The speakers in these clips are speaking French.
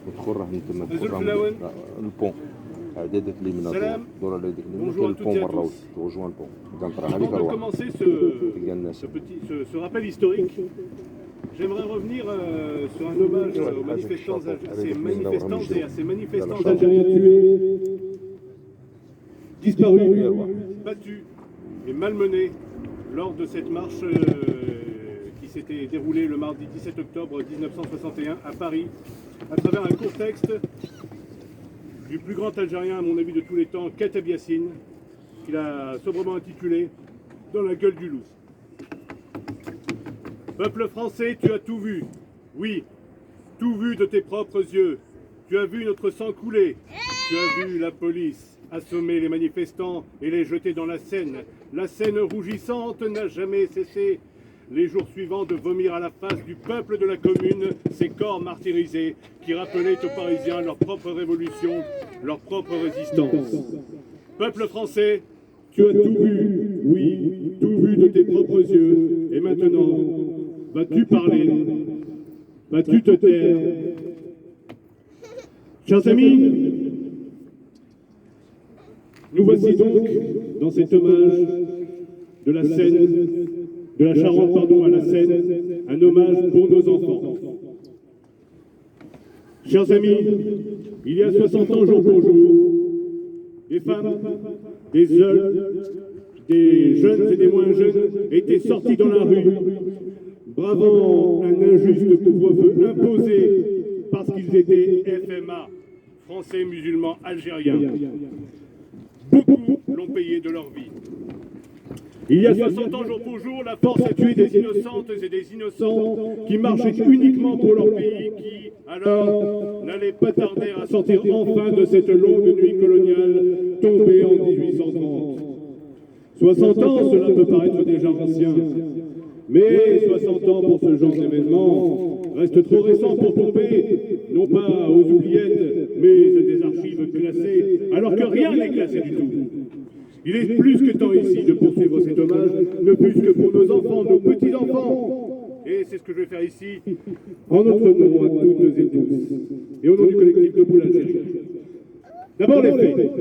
ندخل راح نتم نزول في الأول. البون عددت لي من سلام. الدور اللي ديك Bonjour à toutes et à البون برا tous. توجوا البون دونك راه Avant هذيك de الروح commencer تلقى الناس ce rappel historique, j'aimerais revenir sur un hommage aux manifestantes et à ces manifestants algériens tués, disparus, battus et malmenés lors de cette marche qui s'était déroulée le mardi 17 octobre 1961 à Paris, à travers un court texte du plus grand Algérien, à mon avis, de tous les temps, Kateb Yassine, qu'il a sobrement intitulé « Dans la gueule du loup ». Peuple français, tu as tout vu. Oui, tout vu de tes propres yeux. Tu as vu notre sang couler. Tu as vu la police assommer les manifestants et les jeter dans la Seine. La Seine rougissante n'a jamais cessé, les jours suivants, de vomir à la face du peuple de la commune ces corps martyrisés qui rappelaient aux Parisiens leur propre révolution, leur propre résistance. Peuple français, tu as tout vu, oui, tout vu de tes propres yeux, et maintenant, vas-tu parler? Vas-tu te taire? Chers amis, nous voici donc dans cet hommage de la Seine, de la Charente, pardon, à la Seine, un hommage pour nos enfants. Chers amis, il y a 60 ans jour pour jour, des femmes, des hommes, des jeunes et des moins jeunes étaient sortis dans la rue, bravant un injuste couvre-feu imposé parce qu'ils étaient FMA, Français musulmans algériens. Beaucoup l'ont payé de leur vie. Il y a 60 ans, jour pour jour, la force a tué des innocentes et des innocents qui marchaient uniquement pour leur pays, qui, alors, n'allaient pas tarder à sortir enfin de cette longue nuit coloniale tombée en 1830. 60 ans, cela peut paraître déjà ancien, mais 60 ans pour ce genre d'événement reste trop récent pour tomber, non pas aux oubliettes, mais à des archives classées, alors que rien n'est classé du tout. Il est plus que temps ici de poursuivre cet hommage, ne plus que pour nos enfants, nos petits-enfants. Et c'est ce que je vais faire ici, en notre nom à toutes et tous, et au nom du collectif Debout l'Algérie. D'abord les faits.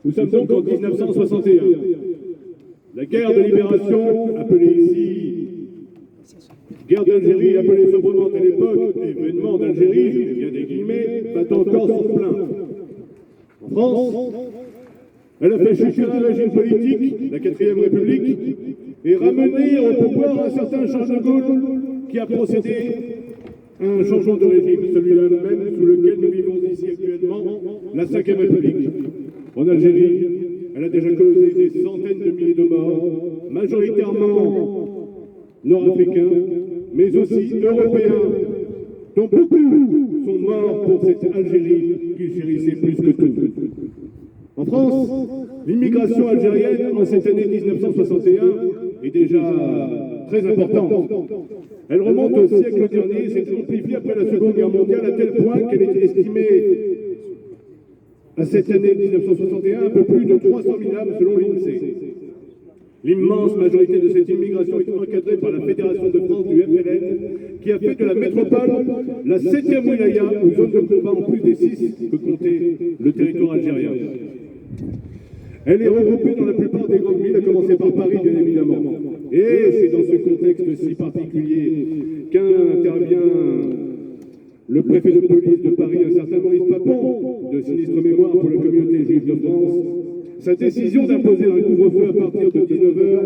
Nous sommes donc en 1961. La guerre de libération, appelée ici guerre d'Algérie, appelée sobrement à l'époque événement d'Algérie, je mets bien des guillemets, bat encore son plein. En France, elle a fait chuter un régime politique, la 4ème République, et ramené au pouvoir un certain Charles de Gaulle qui a procédé à un changement de régime, celui-là même sous lequel nous vivons ici actuellement, la 5ème République. En Algérie, elle a déjà causé des centaines de milliers de morts, majoritairement nord-africains, mais aussi européens, dont beaucoup sont morts pour cette Algérie qu'ils chérissaient plus que tout. En France, l'immigration algérienne en cette année 1961 est déjà très importante. Elle remonte au siècle dernier et s'est amplifiée après la Seconde Guerre mondiale à tel point qu'elle est estimée à cette année 1961 un peu plus de 300 000 âmes selon l'INSEE. L'immense majorité de cette immigration est encadrée par la Fédération de France du FLN, qui a fait de la métropole la 7e wilaya ou zone de combat en plus des 6 que comptait le territoire algérien. Elle est regroupée dans la plupart des grandes villes, à commencer par Paris bien évidemment. Et c'est dans ce contexte si particulier qu'intervient le préfet de police de Paris, un certain Maurice Papon, de sinistre mémoire pour la communauté juive de France. Sa décision d'imposer un couvre-feu à partir de 19h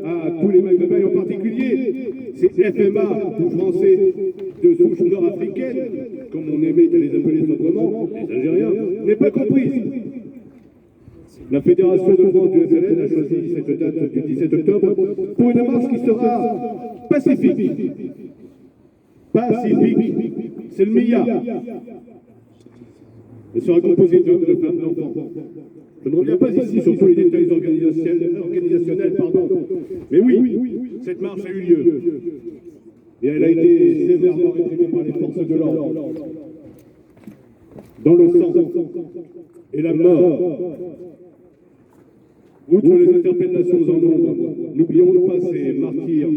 à tous les Maghrébins, et en particulier ces FMA, ou Français de souche nord-africaine, comme on aimait à les appeler sobrement, les Algériens, n'est pas comprise. La Fédération de France du FLN a choisi cette date du 17 octobre pour une marche qui sera pacifique. Pacifique, c'est le MIA. Elle sera composée d'hommes, de femmes, d'enfants. Je ne reviens pas ici sur tous les détails organisationnels, mais oui, cette marche a eu lieu. Et elle a été sévèrement réprimée par les forces de l'ordre. Dans le sang et la mort. Outre les interpellations en nombre, n'oublions pas ces martyrs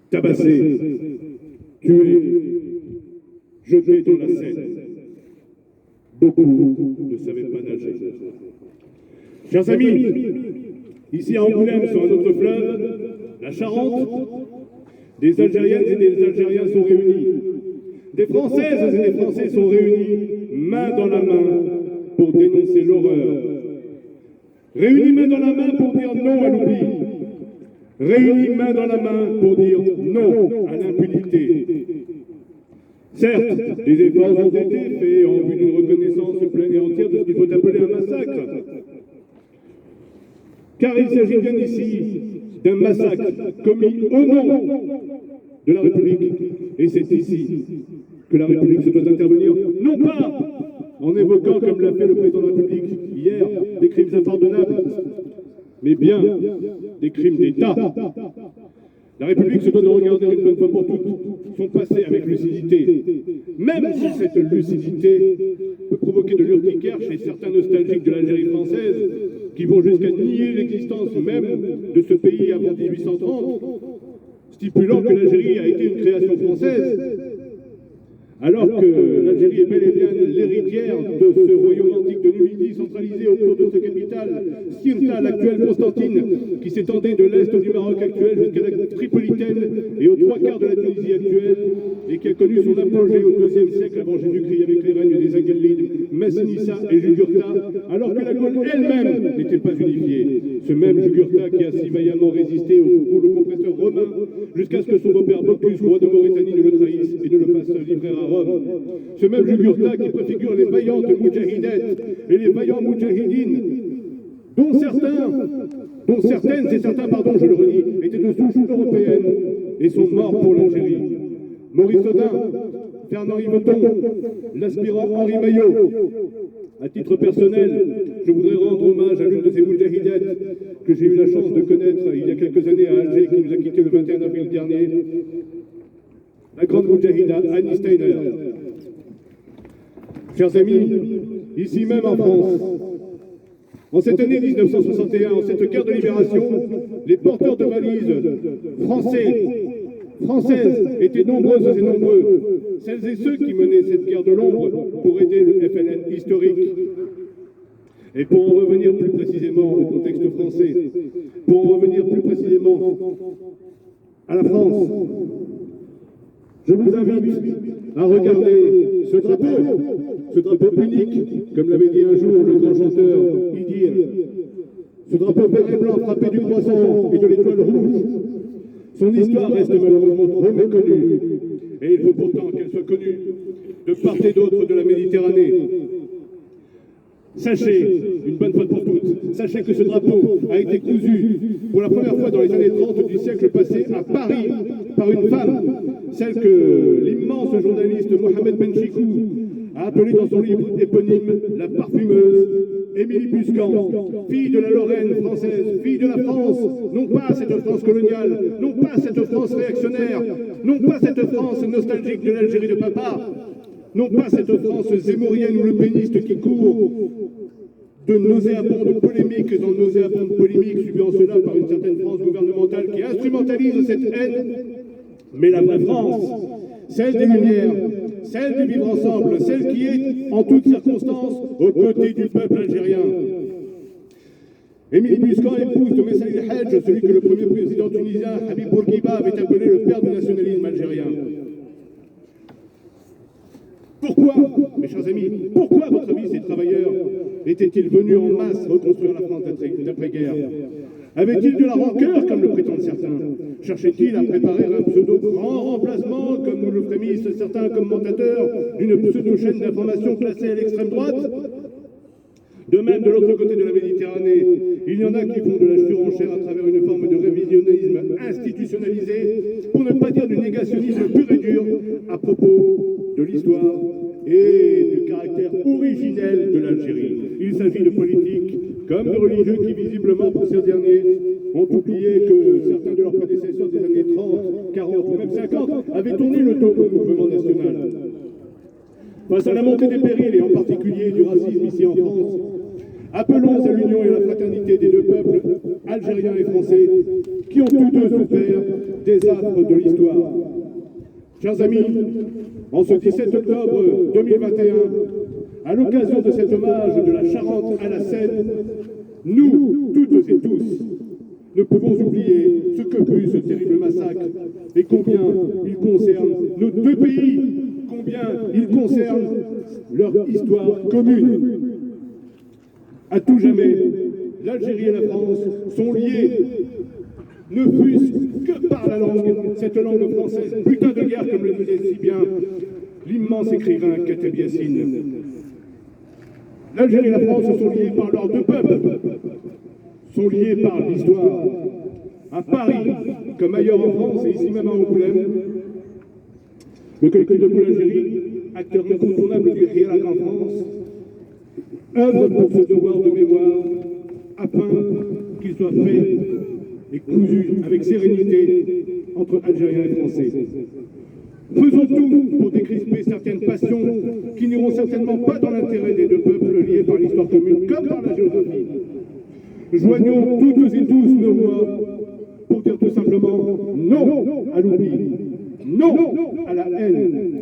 tabassés, tués, jetés dans la Seine. Beaucoup ne savaient pas nager. Chers amis, ici à Angoulême, sur un autre fleuve, la Charente, des Algériennes et des Algériens sont réunis. Des Françaises et des Français sont réunis, main dans la main, pour dénoncer l'horreur. Réunis main dans la main pour dire non à l'oubli. Réunis main dans la main pour dire non à l'impunité. Certes, des efforts ont été faits en vue d'une reconnaissance pleine et entière de ce qu'il faut appeler un massacre. Car il s'agit bien ici d'un massacre commis au nom de la République. Et c'est ici que la République se doit intervenir, non pas en évoquant, comme l'a fait le président de la République hier, des crimes impardonnables, mais bien des crimes d'État. La République se doit de regarder une bonne fois pour toutes son passé avec lucidité, même si cette lucidité peut provoquer de l'urticaire chez certains nostalgiques de l'Algérie française qui vont jusqu'à nier l'existence même de ce pays avant 1830, stipulant que l'Algérie a été une création française, alors que l'Algérie est bel et bien l'héritière de ce royaume antique de Numidie centralisé autour de sa capitale, Sirta, l'actuelle Constantine, qui s'étendait de l'est du Maroc actuel jusqu'à la Tripolitaine et aux trois quarts de la Tunisie actuelle, et qui a connu son apogée au IIe siècle avant Jésus-Christ avec les règnes des Agalides, Massinissa et Jugurtha, alors que la Gaule elle-même n'était pas unifiée. Ce même Jugurtha qui a si vaillamment résisté au rouleau compresseur romain jusqu'à ce que son beau-père Bocchus, roi de Mauritanie, ne le trahisse et ne le fasse livrer à Rome. Ce même Jugurtha qui préfigure les vaillantes moudjahidettes et les vaillants moudjahidines, dont certaines et certains, je le redis, étaient de souche européenne et sont morts pour l'Algérie. Maurice Audin, Fernand Yveton, l'aspirant Henri Maillot. À titre personnel, je voudrais rendre hommage à l'une de ces moudjahidettes que j'ai eu la chance de connaître il y a quelques années à Alger, qui nous a quittés le 21 avril dernier, la grande moudjahida Annie Steiner. Chers amis, ici même en France, en cette année 1961, en cette guerre de libération, les porteurs de valises françaises étaient nombreuses et nombreux. Celles et ceux qui menaient cette guerre de l'ombre pour aider le FLN historique. Et pour en revenir plus précisément au contexte français, pour en revenir plus précisément à la France, je vous invite à regarder ce drapeau unique, comme l'avait dit un jour le grand chanteur Idir, ce drapeau vert et blanc frappé du croissant et de l'étoile rouge. Son histoire reste malheureusement trop méconnue, et il faut pourtant qu'elle soit connue de part et d'autre de la Méditerranée. Sachez, une bonne fois pour toutes, sachez que ce drapeau a été cousu pour la première fois dans les années 30 du siècle passé à Paris par une femme, celle que l'immense journaliste Mohamed Benchikou a appelée dans son livre éponyme la parfumeuse Émilie Buscan, fille de la Lorraine française, fille de la France, non pas cette France coloniale, non pas cette France réactionnaire, non pas cette France nostalgique de l'Algérie de papa, non pas cette France zémourienne ou le péniste qui court de nauséabondes polémiques en nauséabondes polémiques, subant cela par une certaine France gouvernementale qui instrumentalise cette haine, mais la vraie France, celle des Lumières, celle du vivre ensemble, celle qui est, en toutes circonstances, aux côtés du peuple algérien. Émilie Buscan épouse de Messaïd Hadj, celui que le premier président tunisien, Habib Bourguiba, avait appelé le père du nationalisme algérien. Pourquoi, mes chers amis, pourquoi, à votre avis, ces travailleurs étaient-ils venus en masse reconstruire la France d'après-guerre? Avaient-ils de la rancœur, comme le prétendent certains? Cherchaient-ils à préparer un pseudo-grand remplacement, comme nous le frémissent certains commentateurs, d'une pseudo-chaîne d'information classée à l'extrême droite? De même, de l'autre côté de la Méditerranée, il y en a qui font de la surenchère à travers une forme de révisionnisme institutionnalisé, pour ne pas dire du négationnisme pur et dur, à propos de l'histoire et du caractère originel de l'Algérie. Il s'agit de politiques comme de religieux qui, visiblement, pour ces derniers, ont oublié que certains de leurs prédécesseurs des années 30, 40 ou même 50 avaient tourné le dos au mouvement national. Face à la montée des périls, et en particulier du racisme ici en France, appelons à l'union et à la fraternité des deux peuples, algériens et français, qui ont tous deux souffert des affres de l'histoire. Chers amis, en ce 17 octobre 2021, à l'occasion de cet hommage de la Charente à la Seine, nous, toutes et tous, ne pouvons oublier ce que fut ce terrible massacre et combien il concerne nos deux pays, combien il concerne leur histoire commune. À tout jamais, l'Algérie et la France sont liées, ne fût-ce que par la langue, cette langue française, putain de guerre, comme le disait si bien l'immense écrivain Kateb Yassine. L'Algérie et la France sont liées par leurs deux peuples, sont liés par l'histoire. À Paris, comme ailleurs en France et ici même à Angoulême, le collectif de l'Algérie, acteur incontournable du RIAC en France, œuvre pour ce devoir de mémoire afin qu'il soit fait et cousu avec sérénité entre Algériens et Français. Faisons tout pour décrisper certaines passions qui n'iront certainement pas dans l'intérêt des deux peuples liés par l'histoire commune comme par la géographie. Joignons toutes et tous nos voix pour dire tout simplement non à l'oubli, non à la haine,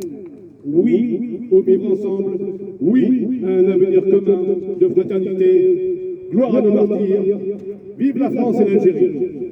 oui au vivre ensemble, oui à un avenir commun de fraternité, gloire à nos martyrs, vive la France et l'Algérie.